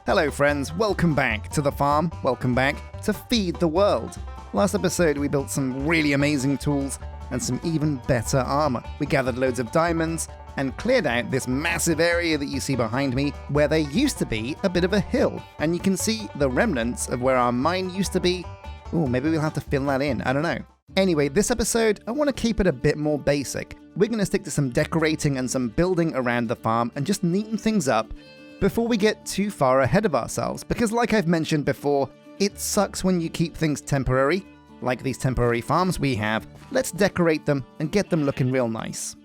Hello friends, welcome back to the farm, welcome back to Feed the World. Last episode we built some really amazing tools and some even better armor. We gathered loads of diamonds and cleared out this massive area that you see behind me where there used to be a bit of a hill, and you can see the remnants of where our mine used to be. Ooh, maybe we'll have to fill that in, I don't know. Anyway, this episode, I want to keep it a bit more basic. We're going to stick to some decorating and some building around the farm and just neaten things up before we get too far ahead of ourselves, because like I've mentioned before, it sucks when you keep things temporary, like these temporary farms we have. Let's decorate them and get them looking real nice.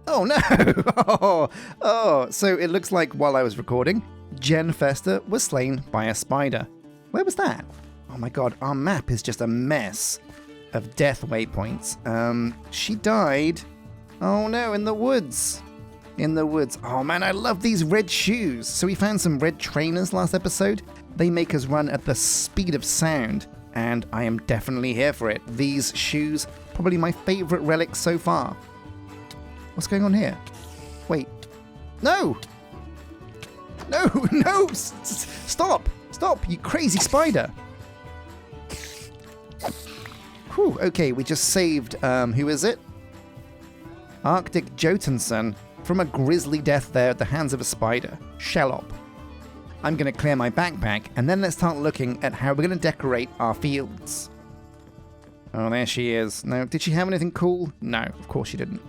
Oh no! So it looks like while I was recording, Jen Fester was slain by a spider. Where was that? Oh my god, our map is just a mess of death waypoints. She died. Oh no, in the woods. In the woods. Oh man, I love these red shoes. So we found some red trainers last episode. They make us run at the speed of sound, and I am definitely here for it. These shoes, probably my favorite relic so far. What's going on here? Wait. No! No, no! Stop! Stop, you crazy spider! Whew, okay, we just saved, who is it? Arctic Jotunson from a grisly death there at the hands of a spider. Shellop. I'm going to clear my backpack, and then let's start looking at how we're going to decorate our fields. Oh, there she is. No, did she have anything cool? No, of course she didn't.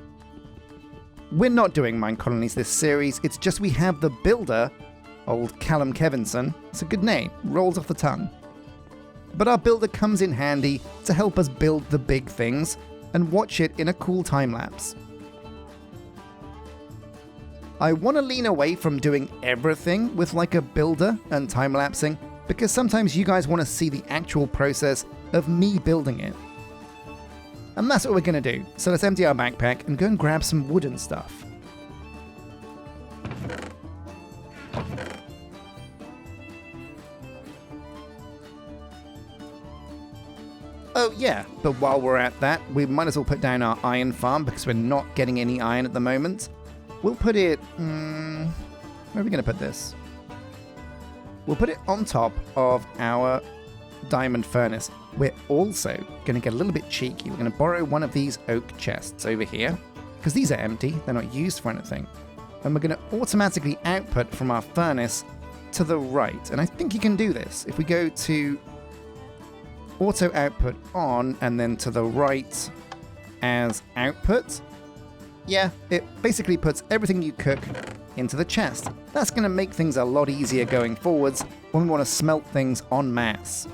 We're not doing Minecolonies this series, it's just we have the builder, old Callum Kevinson. It's a good name, rolls off the tongue. But our builder comes in handy to help us build the big things and watch it in a cool time-lapse. I want to lean away from doing everything with like a builder and time-lapsing, because sometimes you guys want to see the actual process of me building it. And that's what we're going to do. So let's empty our backpack and go and grab some wooden stuff. Oh yeah, but while we're at that, we might as well put down our iron farm because we're not getting any iron at the moment. We'll put it... where are we going to put this? We'll put it on top of our diamond furnace. We're also going to get a little bit cheeky. We're going to borrow one of these oak chests over here, because these are empty, they're not used for anything. And we're going to automatically output from our furnace to the right. And I think you can do this. If we go to auto output on and then to the right as output, yeah, it basically puts everything you cook into the chest. That's going to make things a lot easier going forwards when we want to smelt things en masse.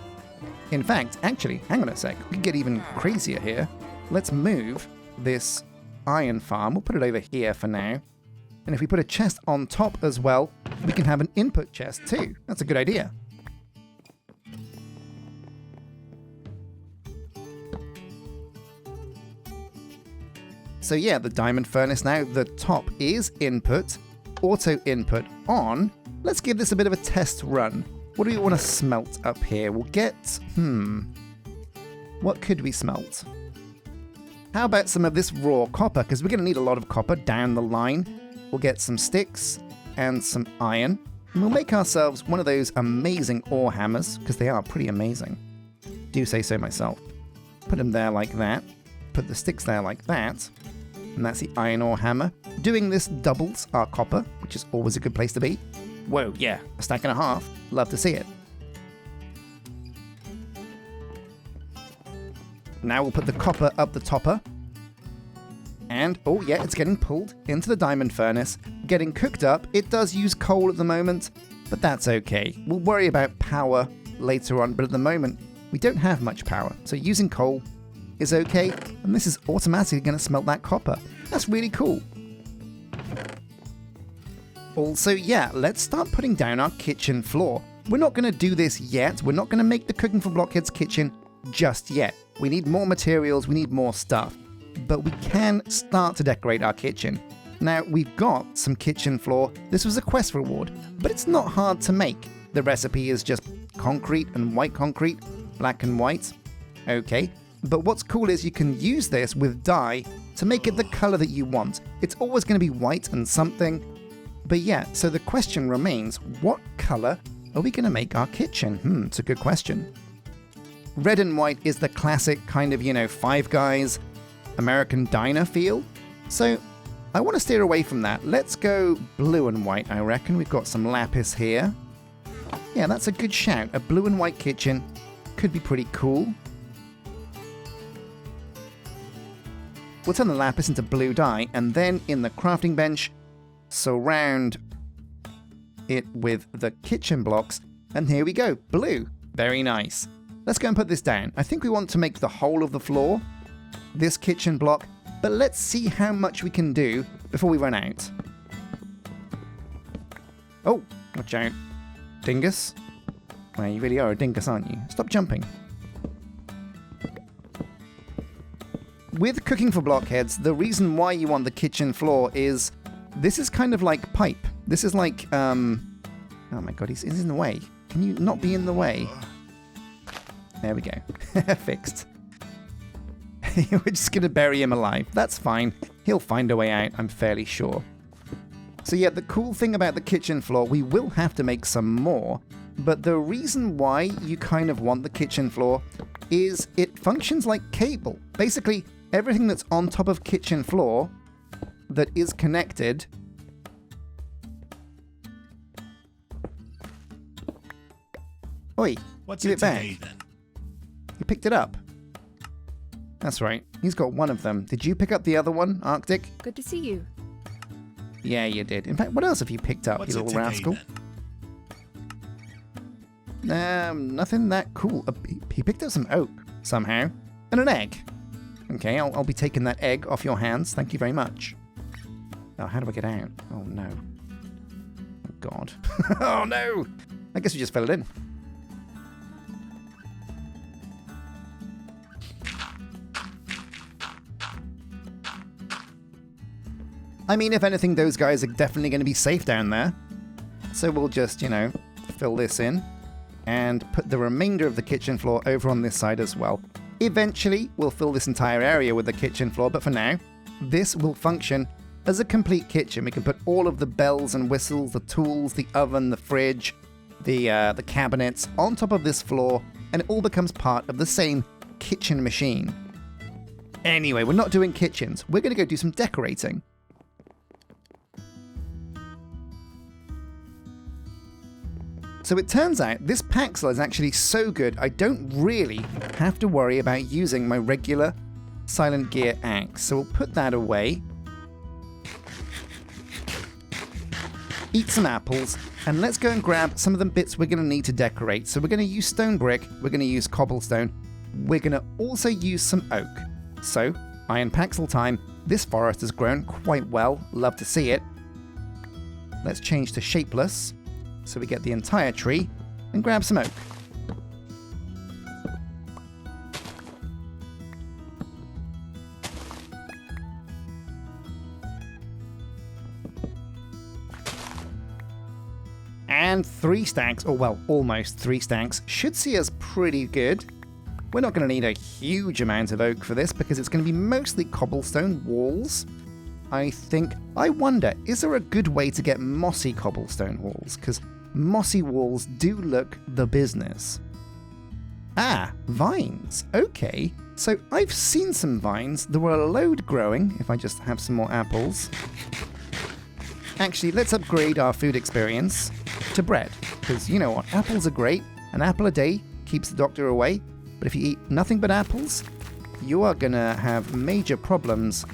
In fact, actually, hang on a sec, we can get even crazier here. Let's move this iron farm, we'll put it over here for now. And if we put a chest on top as well, we can have an input chest too. That's a good idea. So yeah, the diamond furnace now, the top is input, auto input on. Let's give this a bit of a test run. What do we want to smelt up here? We'll get, what could we smelt? How about some of this raw copper? Because we're going to need a lot of copper down the line. We'll get some sticks and some iron. And we'll make ourselves one of those amazing ore hammers, because they are pretty amazing. Do say so myself. Put them there like that. Put the sticks there like that. And that's the iron ore hammer. Doing this doubles our copper, which is always a good place to be. Whoa, yeah, a stack and a half. Love to see it. Now we'll put the copper up the topper. And, oh yeah, it's getting pulled into the diamond furnace. Getting cooked up. It does use coal at the moment, but that's okay. We'll worry about power later on, but at the moment, we don't have much power. So using coal is okay, and this is automatically going to smelt that copper. That's really cool. Also, yeah, let's start putting down our kitchen floor. We're not going to do this yet. We're not going to make the Cooking for Blockheads kitchen just yet. We need more materials, we need more stuff. But we can start to decorate our kitchen. Now, we've got some kitchen floor. This was a quest reward, but it's not hard to make. The recipe is just concrete and white concrete, black and white. Okay. But what's cool is you can use this with dye to make it the color that you want. It's always going to be white and something, But yeah, so the question remains, what colour are we going to make our kitchen? It's a good question. Red and white is the classic kind of, Five Guys, American diner feel. So I want to steer away from that. Let's go blue and white, I reckon. We've got some lapis here. Yeah, that's a good shout. A blue and white kitchen could be pretty cool. We'll turn the lapis into blue dye, and then in the crafting bench, surround it with the kitchen blocks, and here we go, blue. Very nice. Let's go and put this down. I think we want to make the whole of the floor this kitchen block, but let's see how much we can do before we run out. Oh, watch out. Dingus. Well, you really are a dingus, aren't you? Stop jumping. With cooking for blockheads, the reason why you want the kitchen floor is this is kind of like pipe. This is like, oh my god, he's in the way. Can you not be in the way? There we go. Fixed. We're just going to bury him alive. That's fine. He'll find a way out, I'm fairly sure. So yeah, the cool thing about the kitchen floor, we will have to make some more, but the reason why you kind of want the kitchen floor is it functions like cable. Basically, everything that's on top of kitchen floor that is connected Oi, What's give it back. today, then? You picked it up. That's right. He's got one of them. Did you pick up the other one, Arctic? Good to see you. Yeah, you did. In fact, what else have you picked up, What's you it little today, rascal? then? Nothing that cool. He picked up some oak, somehow. And an egg. Okay, I'll be taking that egg off your hands. Thank you very much. Oh, how do I get out? Oh, no. Oh, God. Oh, no! I guess we just fell it in. I mean, if anything, those guys are definitely going to be safe down there. So we'll just, fill this in and put the remainder of the kitchen floor over on this side as well. Eventually, we'll fill this entire area with the kitchen floor, but for now, this will function as a complete kitchen. We can put all of the bells and whistles, the tools, the oven, the fridge, the cabinets on top of this floor, and it all becomes part of the same kitchen machine. Anyway, we're not doing kitchens. We're going to go do some decorating. So it turns out this Paxel is actually so good I don't really have to worry about using my regular Silent Gear axe. So we'll put that away. Eat some apples, and let's go and grab some of the bits we're going to need to decorate. So we're going to use stone brick, we're going to use cobblestone, we're going to also use some oak. So, Iron Paxel time. This forest has grown quite well, love to see it. Let's change to shapeless, so we get the entire tree, and grab some oak. And 3 stacks, or well, almost 3 stacks, should see us pretty good. We're not going to need a huge amount of oak for this because it's going to be mostly cobblestone walls. I wonder, is there a good way to get mossy cobblestone walls? Because mossy walls do look the business. Ah, vines. Okay. So I've seen some vines. There were a load growing, if I just have some more apples. Actually, let's upgrade our food experience to bread. Because you know what, apples are great. An apple a day keeps the doctor away. But if you eat nothing but apples, you are going to have major problems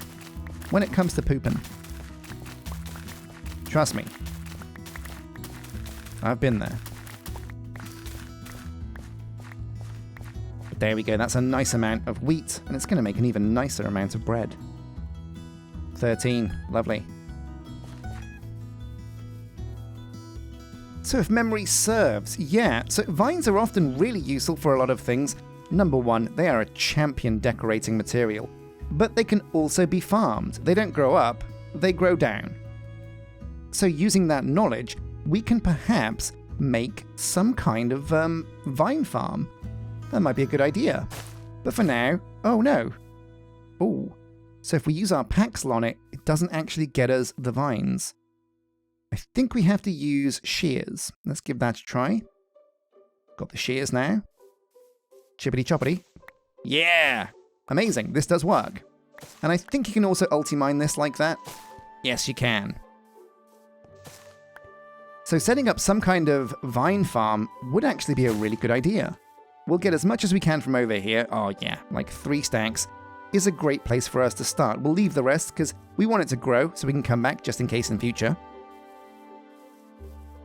when it comes to pooping. Trust me. I've been there. But there we go, that's a nice amount of wheat, and it's going to make an even nicer amount of bread. 13, lovely. So if memory serves, yeah, so vines are often really useful for a lot of things. Number one, they are a champion decorating material. But they can also be farmed. They don't grow up, they grow down. So using that knowledge, we can perhaps make some kind of vine farm. That might be a good idea. But for now, oh no. Ooh. So if we use our Paxel on it, it doesn't actually get us the vines. I think we have to use shears. Let's give that a try. Got the shears now. Chippity choppity. Yeah! Amazing, this does work. And I think you can also ulti-mine this like that. Yes, you can. So setting up some kind of vine farm would actually be a really good idea. We'll get as much as we can from over here. Oh yeah, like 3 stacks is a great place for us to start. We'll leave the rest because we want it to grow so we can come back just in case in future.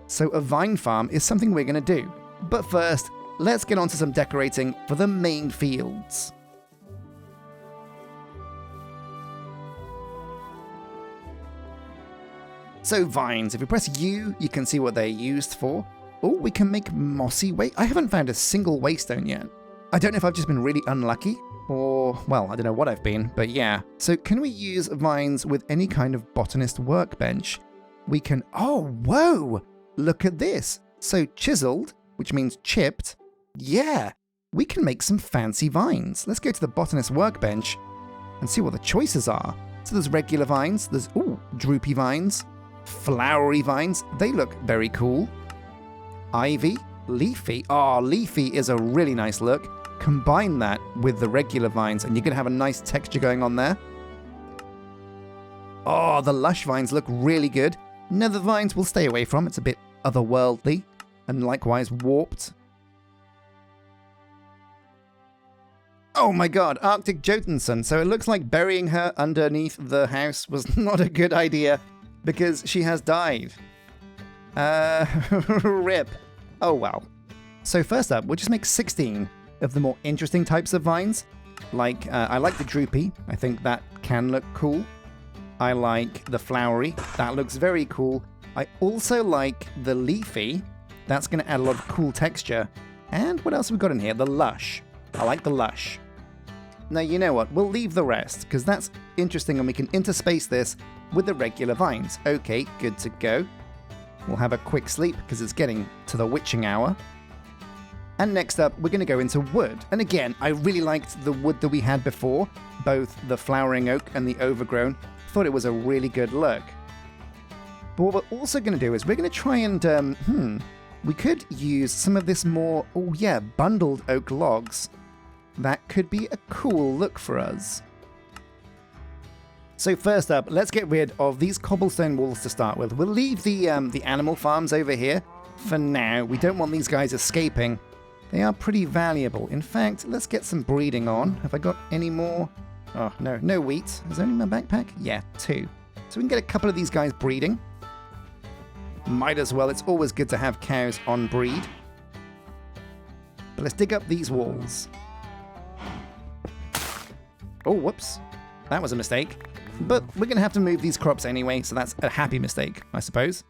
So a vine farm is something we're going to do. But first, let's get on to some decorating for the main fields. So vines, if we press U, you can see what they're used for. Oh, we can make mossy waste. I haven't found a single waystone yet. I don't know if I've just been really unlucky, or, well, I don't know what I've been, but yeah. So can we use vines with any kind of botanist workbench? We can, oh, whoa, look at this. So chiseled, which means chipped, yeah, we can make some fancy vines. Let's go to the botanist workbench and see what the choices are. So there's regular vines, there's, ooh, droopy vines, flowery vines, they look very cool. Ivy, leafy, oh, leafy is a really nice look. Combine that with the regular vines and you're going to have a nice texture going on there. Oh, the lush vines look really good. Nether vines we'll stay away from, it's a bit otherworldly and likewise warped. Oh my god, Arctic Jotunson, so it looks like burying her underneath the house was not a good idea. Because she has died. Rip. Oh well. So first up, we'll just make 16 of the more interesting types of vines. Like, I like the droopy. I think that can look cool. I like the flowery. That looks very cool. I also like the leafy. That's going to add a lot of cool texture. And what else have we got in here? The lush. I like the lush. Now, you know what? We'll leave the rest, because that's interesting and we can interspace this with the regular vines. Okay, good to go. We'll have a quick sleep, because it's getting to the witching hour. And next up, we're going to go into wood. And again, I really liked the wood that we had before, both the flowering oak and the overgrown. Thought it was a really good look. But what we're also going to do is we're going to try and, we could use some of this more, oh yeah, bundled oak logs. That could be a cool look for us. So first up, let's get rid of these cobblestone walls to start with. We'll leave the animal farms over here for now. We don't want these guys escaping. They are pretty valuable. In fact, let's get some breeding on. Have I got any more? Oh, no wheat. Is there any in my backpack? Yeah, 2. So we can get a couple of these guys breeding. Might as well. It's always good to have cows on breed. But let's dig up these walls. Oh, whoops. That was a mistake. But we're going to have to move these crops anyway, so that's a happy mistake, I suppose.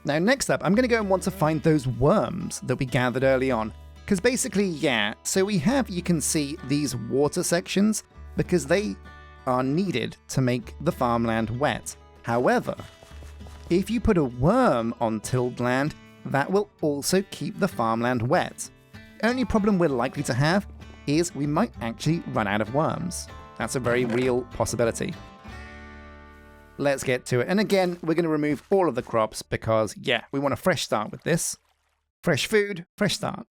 Now, next up, I'm going to go and want to find those worms that we gathered early on. Because basically, yeah, so we have, you can see, these water sections, because they are needed to make the farmland wet. However, if you put a worm on tilled land, that will also keep the farmland wet. Only problem we're likely to have is we might actually run out of worms. That's a very real possibility. Let's get to it. And again, we're going to remove all of the crops because, yeah, we want a fresh start with this. Fresh food, fresh start.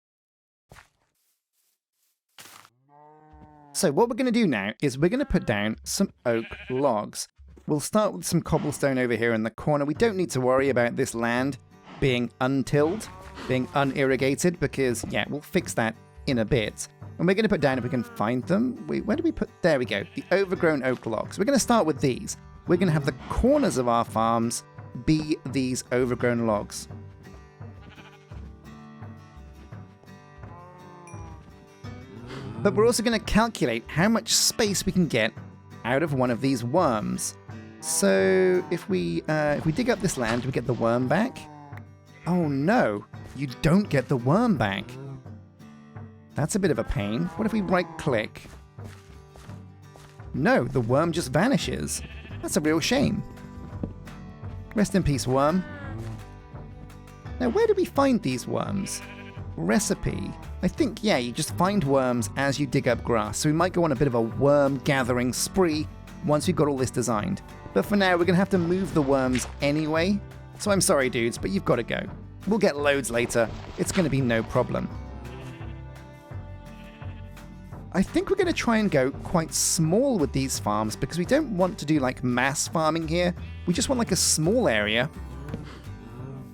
So what we're going to do now is we're going to put down some oak logs. We'll start with some cobblestone over here in the corner. We don't need to worry about this land being untilled, being unirrigated, because, yeah, we'll fix that in a bit. And we're going to put down, if we can find them, where do we put, there we go, the overgrown oak logs. We're going to start with these. We're going to have the corners of our farms be these overgrown logs. But we're also going to calculate how much space we can get out of one of these worms. So if we dig up this land, do we get the worm back? Oh no, you don't get the worm back. That's a bit of a pain. What if we right-click? No, the worm just vanishes. That's a real shame. Rest in peace, worm. Now, where do we find these worms? Recipe. I think, yeah, you just find worms as you dig up grass. So we might go on a bit of a worm gathering spree once we've got all this designed. But for now, we're going to have to move the worms anyway. So I'm sorry, dudes, but you've got to go. We'll get loads later. It's going to be no problem. I think we're going to try and go quite small with these farms because we don't want to do like mass farming here. We just want like a small area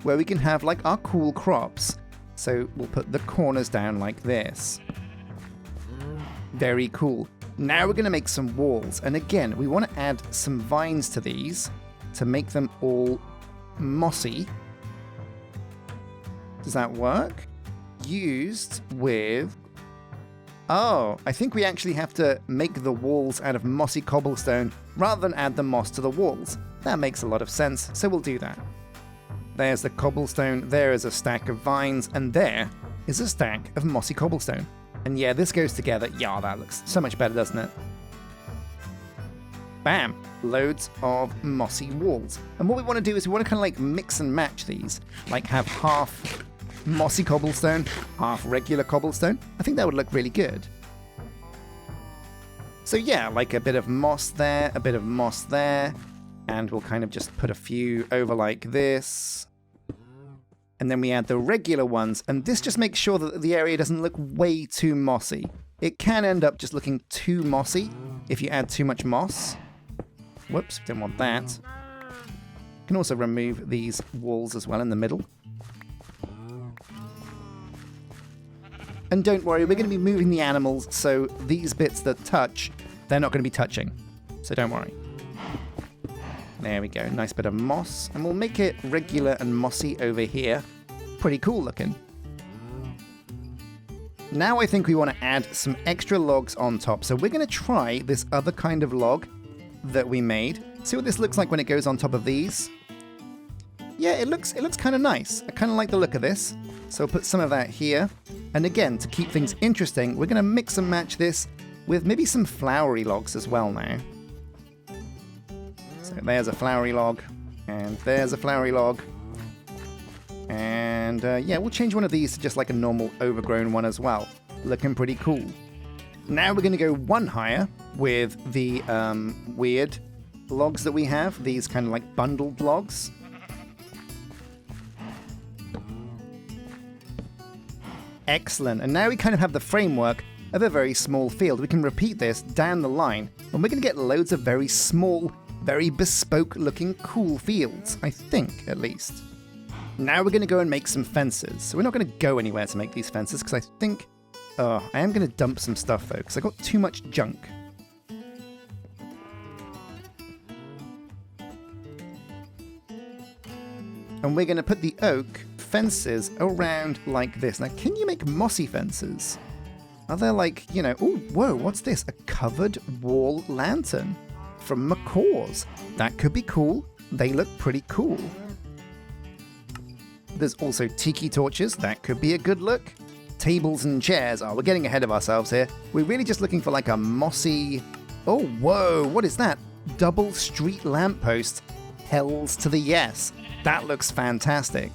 where we can have like our cool crops. So we'll put the corners down like this. Very cool. Now we're going to make some walls. And again, we want to add some vines to these to make them all mossy. Does that work? Used with... Oh, I think we actually have to make the walls out of mossy cobblestone rather than add the moss to the walls. That makes a lot of sense, so we'll do that. There's the cobblestone, there is a stack of vines, and there is a stack of mossy cobblestone. And yeah, this goes together. Yeah, that looks so much better, doesn't it? Bam! Loads of mossy walls. And what we want to do is we want to kind of like mix and match these. Like have half mossy cobblestone, half regular cobblestone. I think that would look really good. So yeah, like a bit of moss there, a bit of moss there, and we'll kind of just put a few over like this. And then we add the regular ones, and this just makes sure that the area doesn't look way too mossy. It can end up just looking too mossy if you add too much moss. Whoops, didn't want that. You can also remove these walls as well in the middle. And don't worry, we're going to be moving the animals, so these bits that touch, they're not going to be touching. So don't worry. There we go, nice bit of moss. And we'll make it regular and mossy over here. Pretty cool looking. Now I think we want to add some extra logs on top. So we're going to try this other kind of log that we made. See what this looks like when it goes on top of these. Yeah, it looks kind of nice. I kind of like the look of this. So we'll put some of that here. And again, to keep things interesting, we're going to mix and match this with maybe some flowery logs as well now. So there's a flowery log, and there's a flowery log. And yeah, we'll change one of these to just like a normal overgrown one as well. Looking pretty cool. Now we're going to go one higher with the weird logs that we have. These kind of like bundled logs. Excellent. And now we kind of have the framework of a very small field. We can repeat this down the line, and we're going to get loads of very small, very bespoke looking cool fields, I think, at least. Now we're going to go and make some fences. So we're not going to go anywhere to make these fences, because I think... Oh, I am going to dump some stuff, though, because I got too much junk. And we're going to put the oak fences around like this. Now, can you make mossy fences? Are there like, you know... Oh, whoa, what's this? A covered wall lantern from Macaws. That could be cool. They look pretty cool. There's also tiki torches. That could be a good look. Tables and chairs. Oh, we're getting ahead of ourselves here. We're really just looking for like a mossy... Oh, whoa, what is that? Double street lamppost. Hells to the yes. That looks fantastic.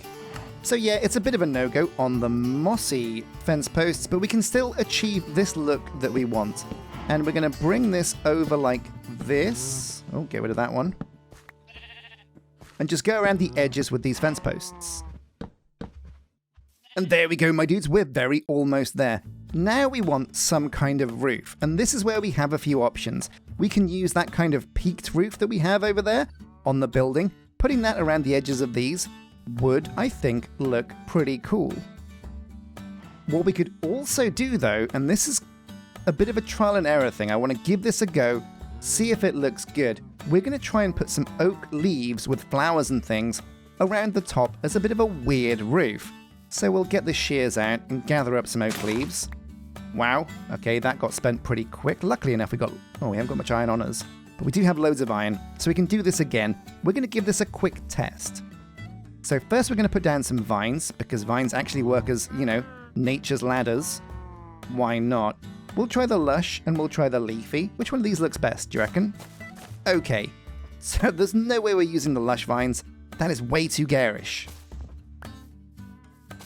So yeah, it's a bit of a no-go on the mossy fence posts, but we can still achieve this look that we want. And we're going to bring this over like this. Oh, get rid of that one. And just go around the edges with these fence posts. And there we go, my dudes. We're very almost there. Now we want some kind of roof. And this is where we have a few options. We can use that kind of peaked roof that we have over there on the building. Putting that around the edges of these would, I think, look pretty cool. What we could also do, though, and this is a bit of a trial and error thing. I want to give this a go, see if it looks good. We're going to try and put some oak leaves with flowers and things around the top as a bit of a weird roof. So we'll get the shears out and gather up some oak leaves. Wow, okay, that got spent pretty quick. Luckily enough, we haven't got much iron on us. But we do have loads of iron, so we can do this again. We're going to give this a quick test. So first we're going to put down some vines, because vines actually work as, you know, nature's ladders. Why not? We'll try the lush and we'll try the leafy. Which one of these looks best, do you reckon? Okay, so there's no way we're using the lush vines. That is way too garish.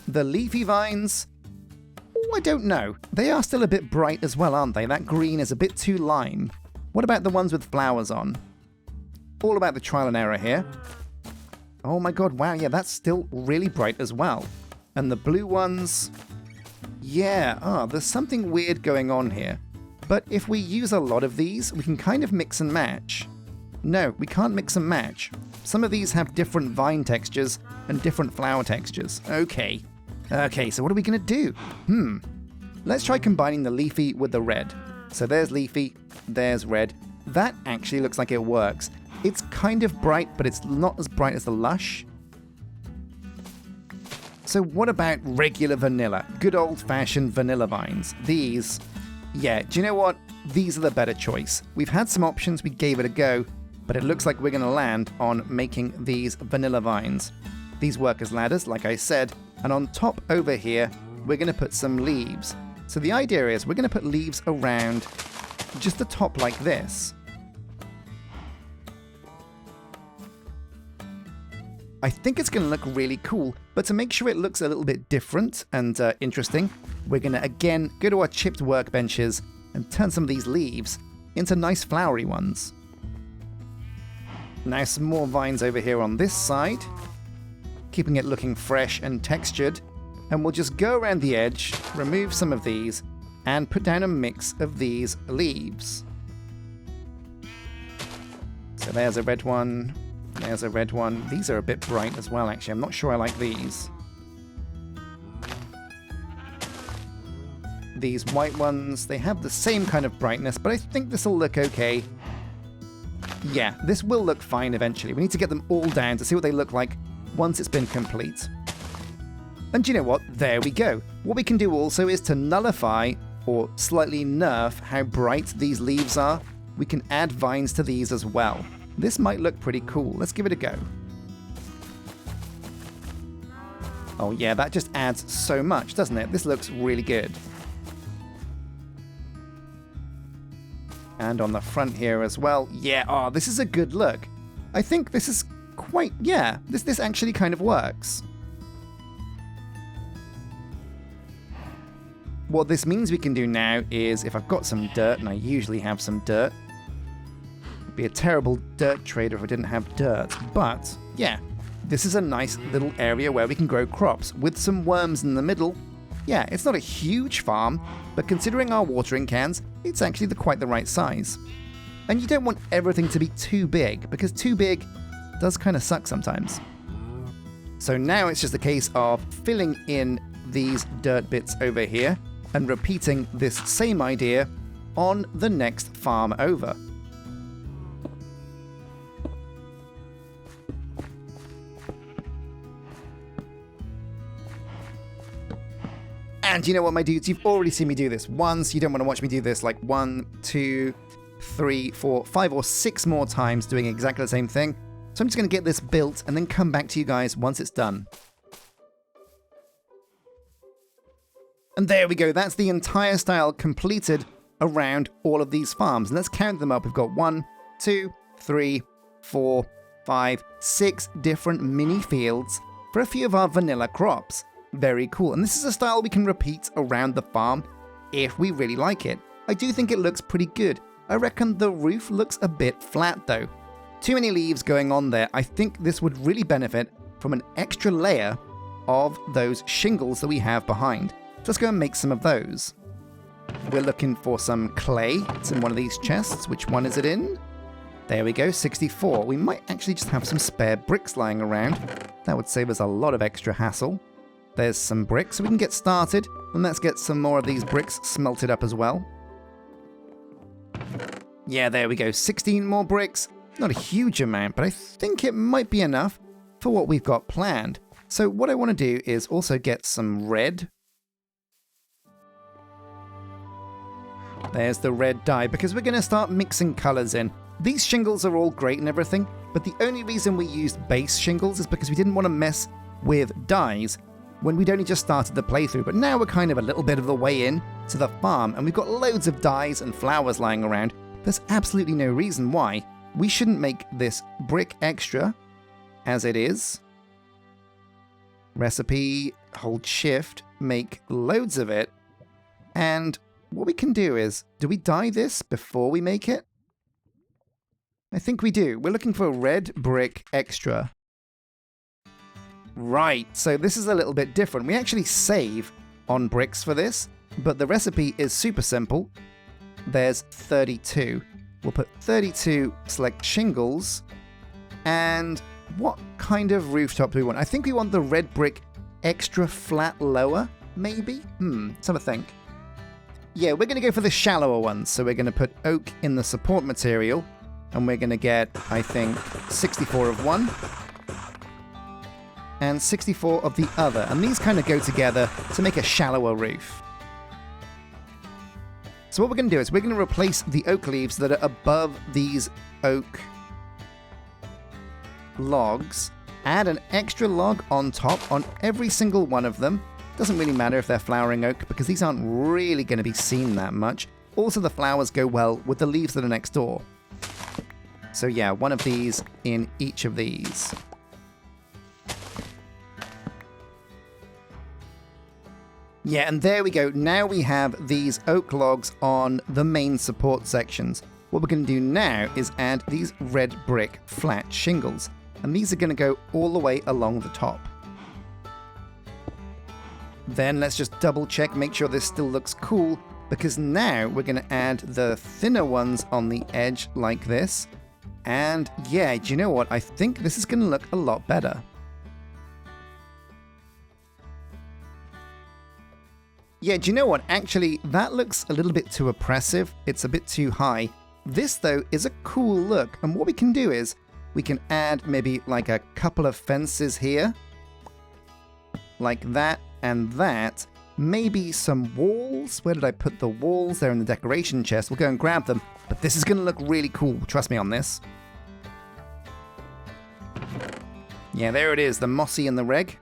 The leafy vines... Oh, I don't know. They are still a bit bright as well, aren't they? That green is a bit too lime. What about the ones with flowers on? all about the trial and error here. Oh my god, wow, yeah, that's still really bright as well. And the blue ones... yeah, there's something weird going on here. But if we use a lot of these, we can kind of mix and match. No, we can't mix and match. Some of these have different vine textures and different flower textures. Okay. Okay, so what are we going to do? Let's try combining the leafy with the red. So there's leafy, there's red. That actually looks like it works. It's kind of bright, but it's not as bright as the lush. So what about regular vanilla? Good old-fashioned vanilla vines. These, yeah, do you know what? These are the better choice. We've had some options, we gave it a go, but it looks like we're going to land on making these vanilla vines. These work as ladders, like I said, and on top over here, we're going to put some leaves. So the idea is we're going to put leaves around just the top like this. I think it's going to look really cool, but to make sure it looks a little bit different and interesting, we're going to again go to our chipped workbenches and turn some of these leaves into nice flowery ones. Now some more vines over here on this side, keeping it looking fresh and textured, and we'll just go around the edge, remove some of these, and put down a mix of these leaves. So there's a red one. There's a red one. These are a bit bright as well, actually. I'm not sure I like these. These white ones, they have the same kind of brightness, but I think this will look okay. Yeah, this will look fine eventually. We need to get them all down to see what they look like once it's been complete. And do you know what? There we go. What we can do also is to nullify or slightly nerf how bright these leaves are. We can add vines to these as well. This might look pretty cool. Let's give it a go. Oh yeah, that just adds so much, doesn't it? This looks really good. And on the front here as well. Yeah, this is a good look. I think this is quite, yeah, this actually kind of works. What this means we can do now is, if I've got some dirt, and I usually have some dirt, be a terrible dirt trader if I didn't have dirt, but yeah, this is a nice little area where we can grow crops with some worms in the middle. Yeah, it's not a huge farm, but considering our watering cans, it's actually quite the right size. And you don't want everything to be too big, because too big does kind of suck sometimes. So now it's just a case of filling in these dirt bits over here and repeating this same idea on the next farm over. And you know what, my dudes? You've already seen me do this once. You don't want to watch me do this like 1, 2, 3, 4, 5 or 6 more times doing exactly the same thing. So I'm just going to get this built and then come back to you guys once it's done. And there we go. That's the entire style completed around all of these farms. And let's count them up. We've got 1, 2, 3, 4, 5, 6 different mini fields for a few of our vanilla crops. Very cool. And this is a style we can repeat around the farm if we really like it. I do think it looks pretty good. I reckon the roof looks a bit flat though. Too many leaves going on there. I think this would really benefit from an extra layer of those shingles that we have behind. So let's go and make some of those. We're looking for some clay. It's in one of these chests. Which one is it in? There we go, 64. We might actually just have some spare bricks lying around. That would save us a lot of extra hassle. There's some bricks, so we can get started. And let's get some more of these bricks smelted up as well. Yeah, there we go, 16 more bricks. Not a huge amount, but I think it might be enough for what we've got planned. So what I want to do is also get some red. There's the red dye, because we're going to start mixing colors in. These shingles are all great and everything, but the only reason we used base shingles is because we didn't want to mess with dyes when we'd only just started the playthrough. But now we're kind of a little bit of the way in to the farm, and we've got loads of dyes and flowers lying around. There's absolutely no reason why we shouldn't make this brick extra as it is. Recipe, hold shift, make loads of it. And what we can do is, do we dye this before we make it? I think we do. We're looking for red brick extra. Right, so this is a little bit different. We actually save on bricks for this, but the recipe is super simple. There's 32. We'll put 32 select shingles. And what kind of rooftop do we want? I think we want the red brick extra flat lower, maybe? Let's have a think. Yeah, we're going to go for the shallower ones. So we're going to put oak in the support material. And we're going to get, I think, 64 of one. And 64 of the other. And these kind of go together to make a shallower roof. So what we're going to do is we're going to replace the oak leaves that are above these oak logs. Add an extra log on top on every single one of them. Doesn't really matter if they're flowering oak because these aren't really going to be seen that much. Also, the flowers go well with the leaves that are next door. So yeah, one of these in each of these. Yeah, and there we go. Now we have these oak logs on the main support sections. What we're going to do now is add these red brick flat shingles. And these are going to go all the way along the top. Then let's just double check, make sure this still looks cool, because now we're going to add the thinner ones on the edge like this. And yeah, do you know what? I think this is going to look a lot better. Yeah, do you know what? Actually, that looks a little bit too oppressive. It's a bit too high. This, though, is a cool look. And what we can do is we can add maybe like a couple of fences here. Like that and that. Maybe some walls. Where did I put the walls? They're in the decoration chest. We'll go and grab them. But this is going to look really cool. Trust me on this. Yeah, there it is. The mossy and the reg.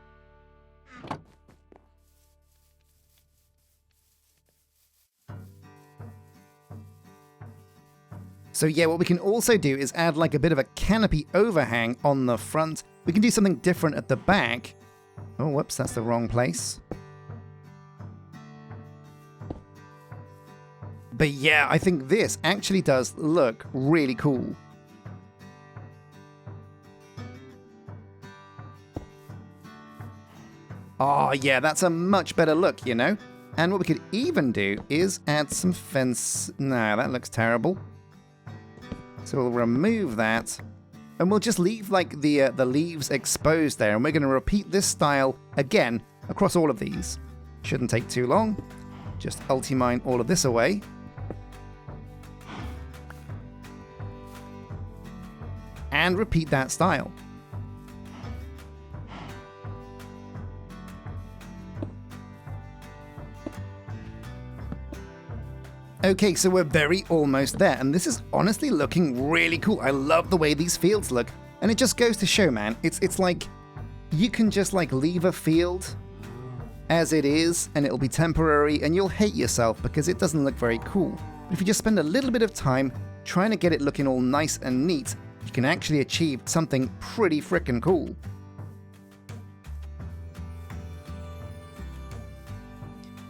So yeah, what we can also do is add like a bit of a canopy overhang on the front. We can do something different at the back. Oh, whoops, that's the wrong place. But yeah, I think this actually does look really cool. Oh yeah, that's a much better look, you know? And what we could even do is add some fence. No, that looks terrible. So we'll remove that, and we'll just leave like the leaves exposed there, and we're going to repeat this style again across all of these. Shouldn't take too long. Just ultimine all of this away. And repeat that style. Okay, so we're very almost there, and this is honestly looking really cool. I love the way these fields look, and it just goes to show, man, it's like you can just like leave a field as it is, and it'll be temporary, and you'll hate yourself because it doesn't look very cool. But if you just spend a little bit of time trying to get it looking all nice and neat, you can actually achieve something pretty frickin' cool.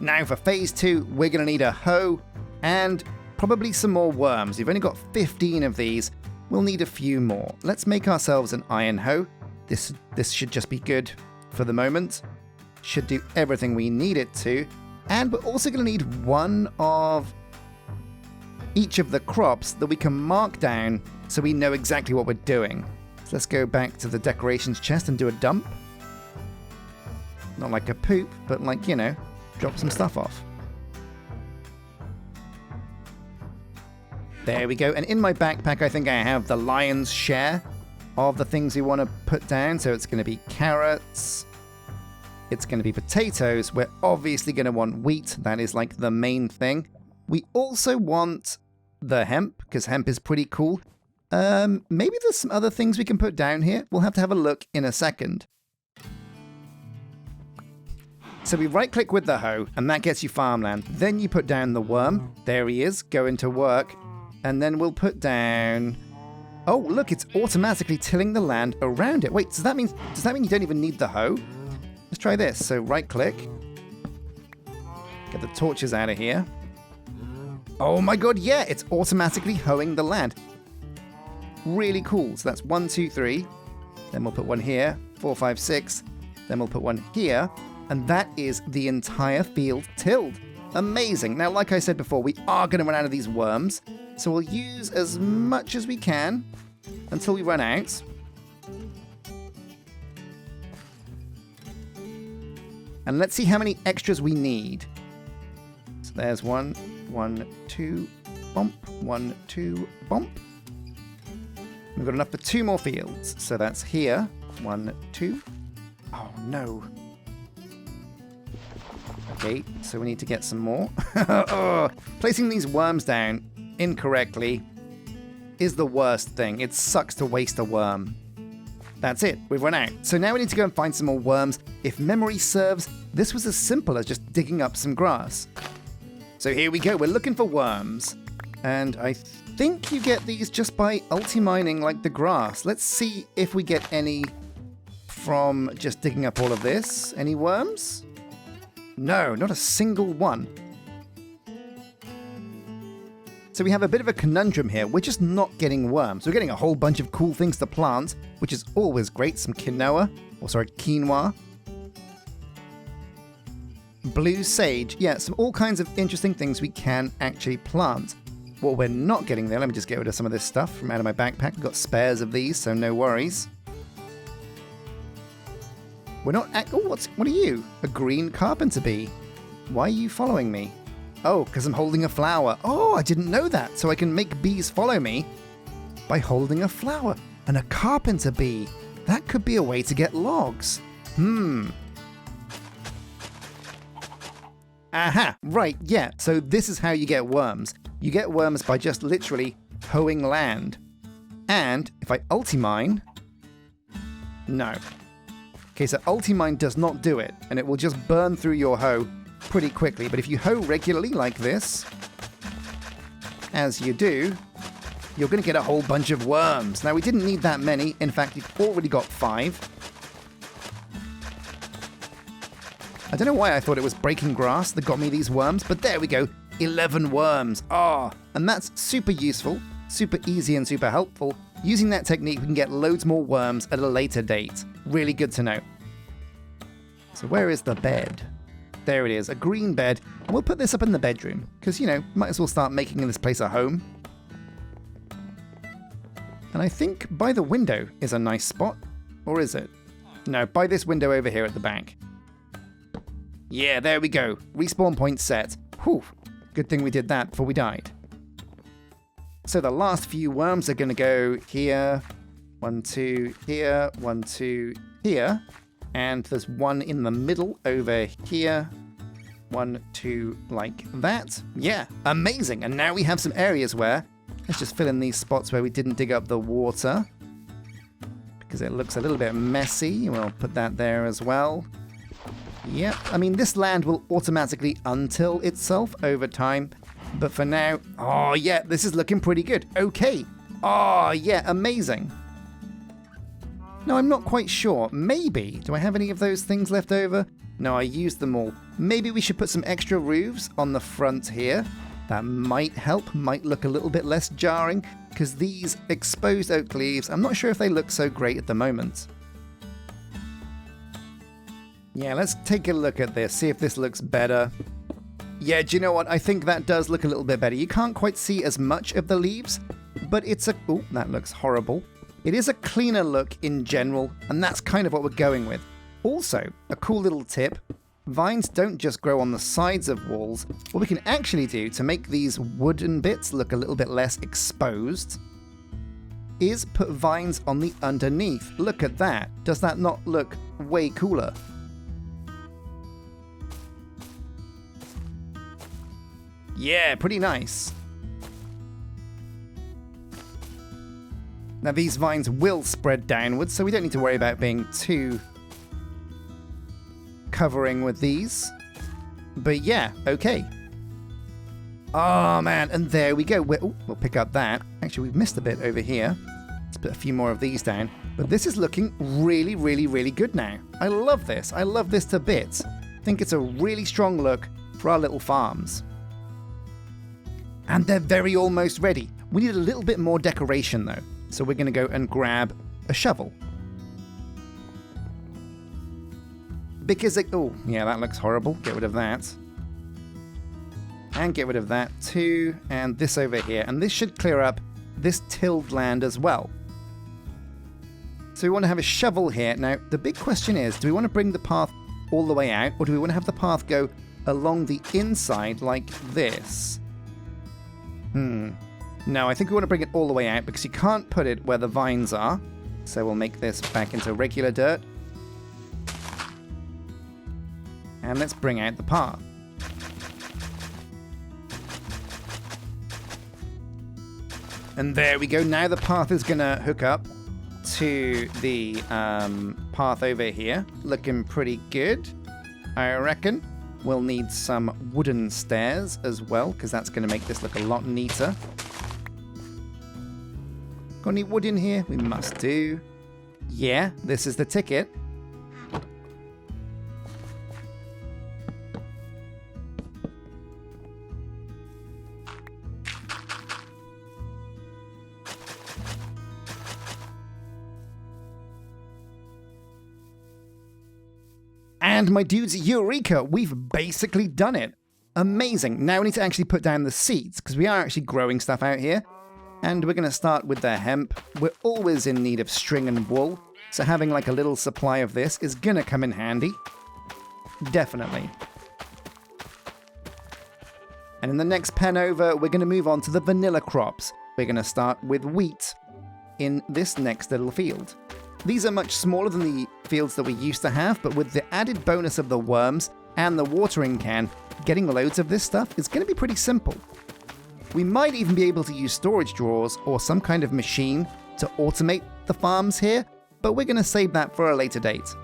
Now for phase 2, we're gonna need a hoe, and probably some more worms. You've only got 15 of these. We'll need a few more. Let's make ourselves an iron hoe. This should just be good for the moment. Should do everything we need it to. And we're also going to need one of each of the crops that we can mark down so we know exactly what we're doing. So let's go back to the decorations chest and do a dump. Not like a poop, but like, you know, drop some stuff off. There we go. And in my backpack, I think I have the lion's share of the things we want to put down. So it's going to be carrots. It's going to be potatoes. We're obviously going to want wheat. That is like the main thing. We also want the hemp, because hemp is pretty cool. Maybe there's some other things we can put down here. We'll have to have a look in a second. So we right-click with the hoe, and that gets you farmland. Then you put down the worm. There he is, going to work. And then we'll put down... Oh, look, it's automatically tilling the land around it. Wait, does that mean you don't even need the hoe? Let's try this. So right-click. Get the torches out of here. Oh my god, yeah, it's automatically hoeing the land. Really cool. So that's 1, 2, 3. Then we'll put one here. 4, 5, 6. Then we'll put one here. And that is the entire field tilled. Amazing. Now, like I said before, we are going to run out of these worms. So we'll use as much as we can until we run out. And let's see how many extras we need. So there's 1, 1, 2, bump, 1, 2, bump. We've got enough for 2 more fields. So that's here. 1, 2. Oh, no. Okay, so we need to get some more. Oh, placing these worms down incorrectly is the worst thing. It sucks to waste a worm. That's it, we've run out. So now we need to go and find some more worms. If memory serves, this was as simple as just digging up some grass. So here we go, we're looking for worms. And I think you get these just by ulti-mining like the grass. Let's see if we get any from just digging up all of this. Any worms? No, not a single one. So we have a bit of a conundrum here. We're just not getting worms. We're getting a whole bunch of cool things to plant, which is always great. Some quinoa. Blue sage. Yeah, some all kinds of interesting things we can actually plant. What we're not getting there, let me just get rid of some of this stuff from out of my backpack. I've got spares of these, so no worries. We're not... Oh, what are you? A green carpenter bee. Why are you following me? Oh, because I'm holding a flower. Oh, I didn't know that. So I can make bees follow me by holding a flower. And a carpenter bee. That could be a way to get logs. Aha, right, yeah. So this is how you get worms. You get worms by just literally hoeing land. And if I ulti-mine... No. Okay, so ulti-mine does not do it, and it will just burn through your hoe pretty quickly. But if you hoe regularly like this, as you do, you're going to get a whole bunch of worms. Now, we didn't need that many. In fact, you've already got 5. I don't know why I thought it was breaking grass that got me these worms, but there we go. 11 worms. Ah, and that's super useful, super easy and super helpful. Using that technique, we can get loads more worms at a later date. Really good to know. So where is the bed? There it is, a green bed. And we'll put this up in the bedroom, because, you know, might as well start making this place a home. And I think by the window is a nice spot. Or is it? No, by this window over here at the back. Yeah, there we go. Respawn point set. Whew. Good thing we did that before we died. So the last few worms are going to go here. 1, 2, here. 1, 2, here. And there's one in the middle over here. 1, 2, like that. Yeah, amazing. And now we have some areas where... Let's just fill in these spots where we didn't dig up the water, because it looks a little bit messy. We'll put that there as well. Yep, I mean, this land will automatically untill itself over time. But for now, oh yeah, this is looking pretty good. Okay. Oh yeah, amazing. No, I'm not quite sure. Maybe. Do I have any of those things left over? No, I used them all. Maybe we should put some extra roofs on the front here. That might help, might look a little bit less jarring, because these exposed oak leaves, I'm not sure if they look so great at the moment. Yeah, let's take a look at this, see if this looks better. Yeah, do you know what? I think that does look a little bit better. You can't quite see as much of the leaves, but it's a... Oh, that looks horrible. It is a cleaner look in general, and that's kind of what we're going with. Also, a cool little tip. Vines don't just grow on the sides of walls. What we can actually do to make these wooden bits look a little bit less exposed is put vines on the underneath. Look at that. Does that not look way cooler? Yeah, pretty nice. Now these vines will spread downwards, so we don't need to worry about being too covering with these. But yeah, okay. Oh man, and there we go. We'll pick up that. Actually, we've missed a bit over here. Let's put a few more of these down. But this is looking really, really, really good now. I love this. I love this to bits. I think it's a really strong look for our little farms. And they're very almost ready. We need a little bit more decoration though. So we're going to go and grab a shovel. Because oh, yeah, that looks horrible. Get rid of that. And get rid of that too. And this over here. And this should clear up this tilled land as well. So we want to have a shovel here. Now, the big question is, do we want to bring the path all the way out? Or do we want to have the path go along the inside like this? No, I think we want to bring it all the way out because you can't put it where the vines are. So we'll make this back into regular dirt. And let's bring out the path. And there we go. Now the path is going to hook up to the path over here. Looking pretty good, I reckon. We'll need some wooden stairs as well, because that's going to make this look a lot neater. Got any wood in here? We must do. Yeah, this is the ticket. And my dudes, eureka! We've basically done it. Amazing. Now we need to actually put down the seeds, because we are actually growing stuff out here. And we're going to start with the hemp. We're always in need of string and wool, so having like a little supply of this is going to come in handy. Definitely. And in the next pen over, we're going to move on to the vanilla crops. We're going to start with wheat in this next little field. These are much smaller than the fields that we used to have, but with the added bonus of the worms and the watering can, getting loads of this stuff is going to be pretty simple. We might even be able to use storage drawers or some kind of machine to automate the farms here, but we're going to save that for a later date.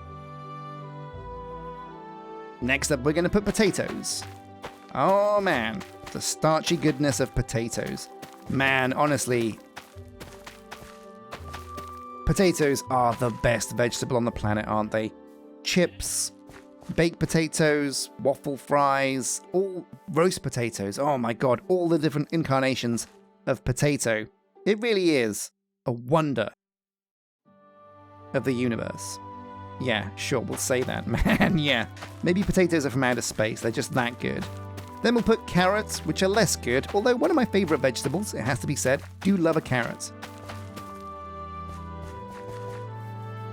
Next up, we're going to put potatoes. Oh man, the starchy goodness of potatoes. Man, honestly, potatoes are the best vegetable on the planet, aren't they? Chips, baked potatoes, waffle fries, all roast potatoes. Oh my god, all the different incarnations of potato. It really is a wonder of the universe. Yeah, sure, we'll say that, man, yeah. Maybe potatoes are from outer space, they're just that good. Then we'll put carrots, which are less good, although one of my favourite vegetables, it has to be said, do love a carrot.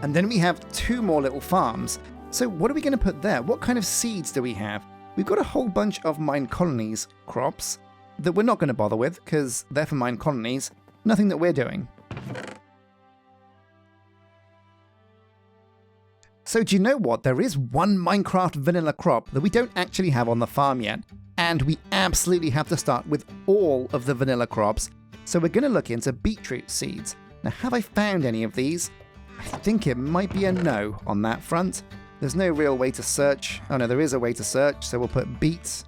And then we have 2 more little farms. So what are we going to put there? What kind of seeds do we have? We've got a whole bunch of Minecolonies crops that we're not going to bother with because they're for Minecolonies. Nothing that we're doing. So do you know what? There is one Minecraft vanilla crop that we don't actually have on the farm yet. And we absolutely have to start with all of the vanilla crops. So we're going to look into beetroot seeds. Now, have I found any of these? I think it might be a no on that front. There's no real way to search. Oh no, there is a way to search, so we'll put beets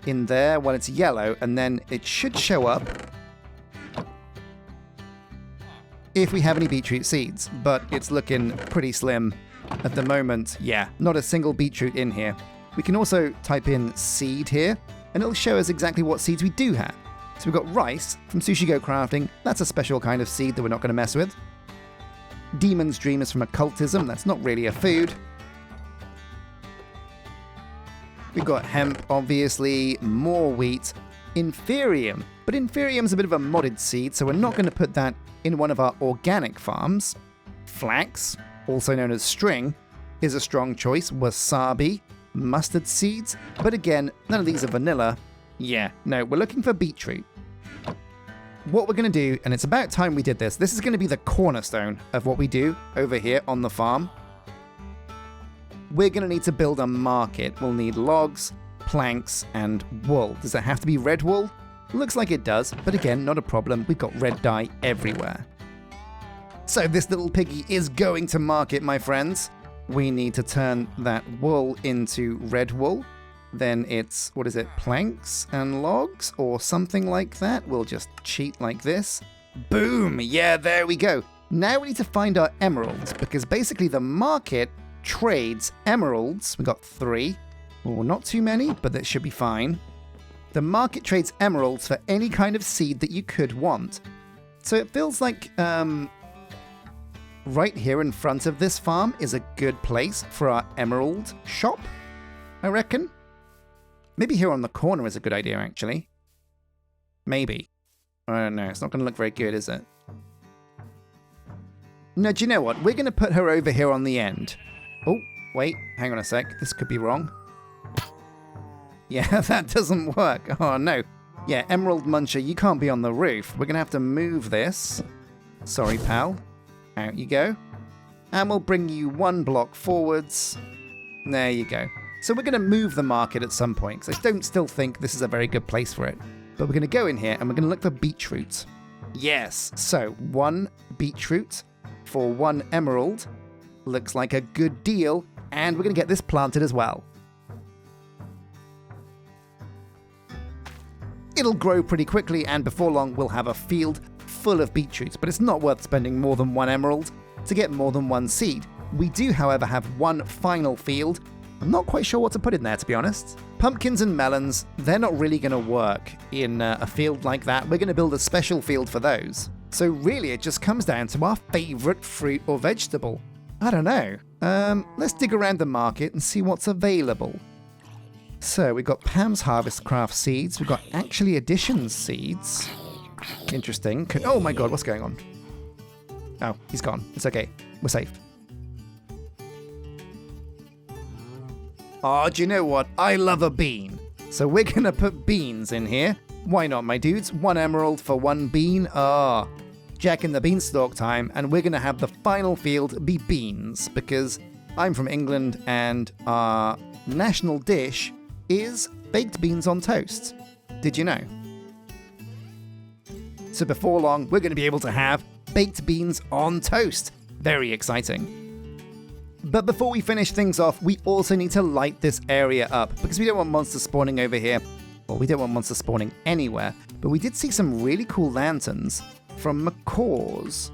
in there while it's yellow, and then it should show up if we have any beetroot seeds, but it's looking pretty slim at the moment. Yeah, not a single beetroot in here. We can also type in seed here, and it'll show us exactly what seeds we do have. So we've got rice from Sushi Go Crafting. That's a special kind of seed that we're not going to mess with. Demon's Dream is from occultism. That's not really a food. We've got hemp, obviously, more wheat, Inferium. But Inferium's a bit of a modded seed, so we're not going to put that in one of our organic farms. Flax, also known as string, is a strong choice. Wasabi, mustard seeds, but again, none of these are vanilla. Yeah, no, we're looking for beetroot. What we're going to do, and it's about time we did this, this is going to be the cornerstone of what we do over here on the farm. We're going to need to build a market. We'll need logs, planks, and wool. Does it have to be red wool? Looks like it does, but again, not a problem. We've got red dye everywhere. So this little piggy is going to market, my friends. We need to turn that wool into red wool. Then it's, what is it, planks and logs or something like that. We'll just cheat like this. Boom! Yeah, there we go. Now we need to find our emeralds, because basically the market trades emeralds. We got 3. Well, not too many, but that should be fine. The market trades emeralds for any kind of seed that you could want. So it feels like right here in front of this farm is a good place for our emerald shop, I reckon. Maybe here on the corner is a good idea, actually. Maybe. I don't know. It's not going to look very good, is it? No, do you know what? We're going to put her over here on the end. Oh, wait. Hang on a sec. This could be wrong. Yeah, that doesn't work. Oh, no. Yeah, Emerald Muncher, you can't be on the roof. We're going to have to move this. Sorry, pal. Out you go. And we'll bring you 1 block forwards. There you go. So we're going to move the market at some point, because I don't still think this is a very good place for it. But we're going to go in here and we're going to look for beetroot. Yes, so 1 beetroot for 1 emerald. Looks like a good deal. And we're going to get this planted as well. It'll grow pretty quickly, and before long we'll have a field full of beetroots, but it's not worth spending more than 1 emerald to get more than 1 seed. We do, however, have 1 final field. I'm not quite sure what to put in there, to be honest. Pumpkins and melons, they're not really going to work in a field like that. We're going to build a special field for those. So really it just comes down to our favourite fruit or vegetable. I don't know. Let's dig around the market and see what's available. So we've got Pam's Harvest Craft seeds. We've got Actually Additions seeds. Interesting. Oh my god, what's going on? Oh, he's gone. It's okay. We're safe. Oh, do you know what? I love a bean. So we're going to put beans in here. Why not, my dudes? 1 emerald for 1 bean. Ah, Jack and the Beanstalk time. And we're going to have the final field be beans. Because I'm from England and our national dish is baked beans on toast. Did you know? So before long, we're going to be able to have baked beans on toast. Very exciting. But before we finish things off, we also need to light this area up, because we don't want monsters spawning over here. Well, we don't want monsters spawning anywhere, but we did see some really cool lanterns from Macaw's.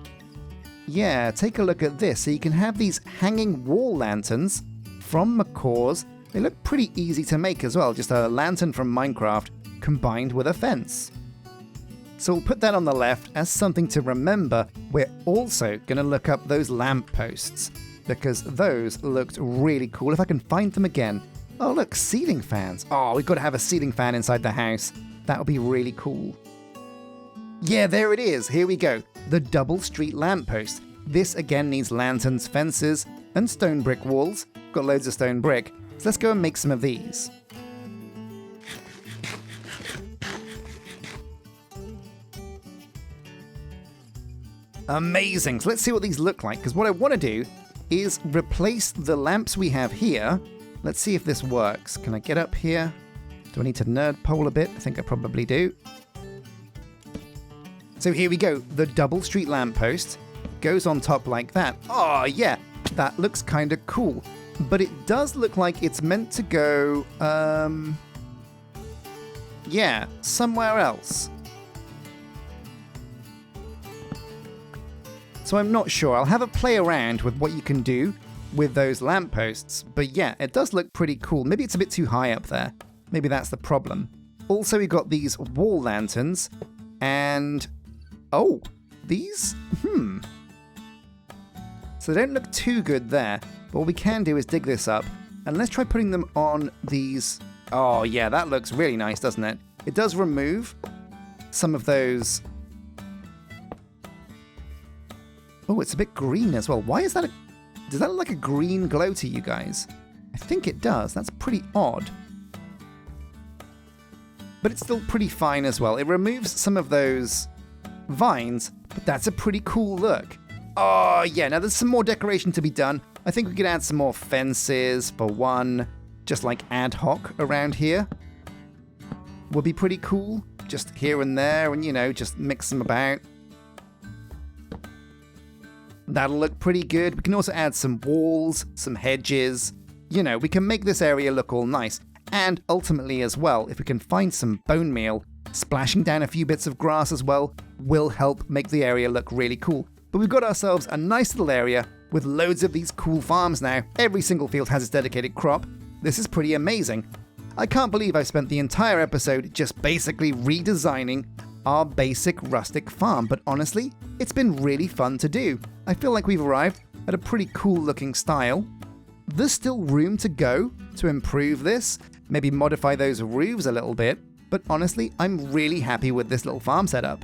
Yeah, take a look at this. So you can have these hanging wall lanterns from Macaw's. They look pretty easy to make as well, just a lantern from Minecraft combined with a fence. So we'll put that on the left as something to remember. We're also going to look up those lamp posts, because those looked really cool. If I can find them again. Oh, look, ceiling fans. Oh, we've got to have a ceiling fan inside the house. That would be really cool. Yeah, there it is. Here we go. The double street lamppost. This again needs lanterns, fences, and stone brick walls. Got loads of stone brick. So let's go and make some of these. Amazing. So let's see what these look like, because what I want to do is replace the lamps we have here. Let's see if this works. Can I get up here? Do I need to nerd pole a bit? I think I probably do. So here we go. The double street lamppost goes on top like that. Oh yeah, that looks kind of cool. But it does look like it's meant to go, yeah, somewhere else. So I'm not sure. I'll have a play around with what you can do with those lampposts. But yeah, it does look pretty cool. Maybe it's a bit too high up there. Maybe that's the problem. Also, we've got these wall lanterns. And, oh, these? So they don't look too good there. But what we can do is dig this up. And let's try putting them on these. Oh yeah, that looks really nice, doesn't it? It does remove some of those. Oh, it's a bit green as well. Why is that? Does that look like a green glow to you guys? I think it does. That's pretty odd. But it's still pretty fine as well. It removes some of those vines, but that's a pretty cool look. Oh, yeah. Now, there's some more decoration to be done. I think we could add some more fences for one, just like ad hoc around here. Would be pretty cool. Just here and there and, you know, just mix them about. That'll look pretty good. We can also add some walls, some hedges. You know, we can make this area look all nice. And ultimately as well, if we can find some bone meal, splashing down a few bits of grass as well will help make the area look really cool. But we've got ourselves a nice little area with loads of these cool farms now. Every single field has its dedicated crop. This is pretty amazing. I can't believe I've spent the entire episode just basically redesigning our basic rustic farm, but honestly, it's been really fun to do. I feel like we've arrived at a pretty cool looking style. There's still room to go to improve this, maybe modify those roofs a little bit, but honestly, I'm really happy with this little farm setup.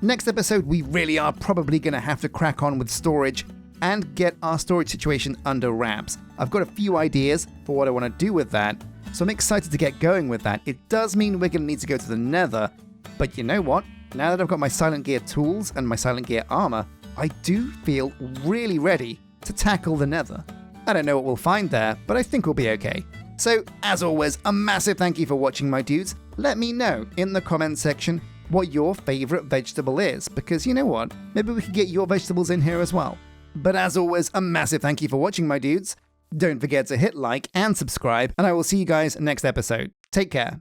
Next episode, we really are probably going to have to crack on with storage and get our storage situation under wraps. I've got a few ideas for what I want to do with that, so I'm excited to get going with that. It does mean we're going to need to go to the Nether, but you know what? Now that I've got my Silent Gear tools and my Silent Gear armor, I do feel really ready to tackle the Nether. I don't know what we'll find there, but I think we'll be okay. So, as always, a massive thank you for watching, my dudes. Let me know in the comments section what your favorite vegetable is, because you know what? Maybe we could get your vegetables in here as well. But as always, a massive thank you for watching, my dudes. Don't forget to hit like and subscribe, and I will see you guys next episode. Take care.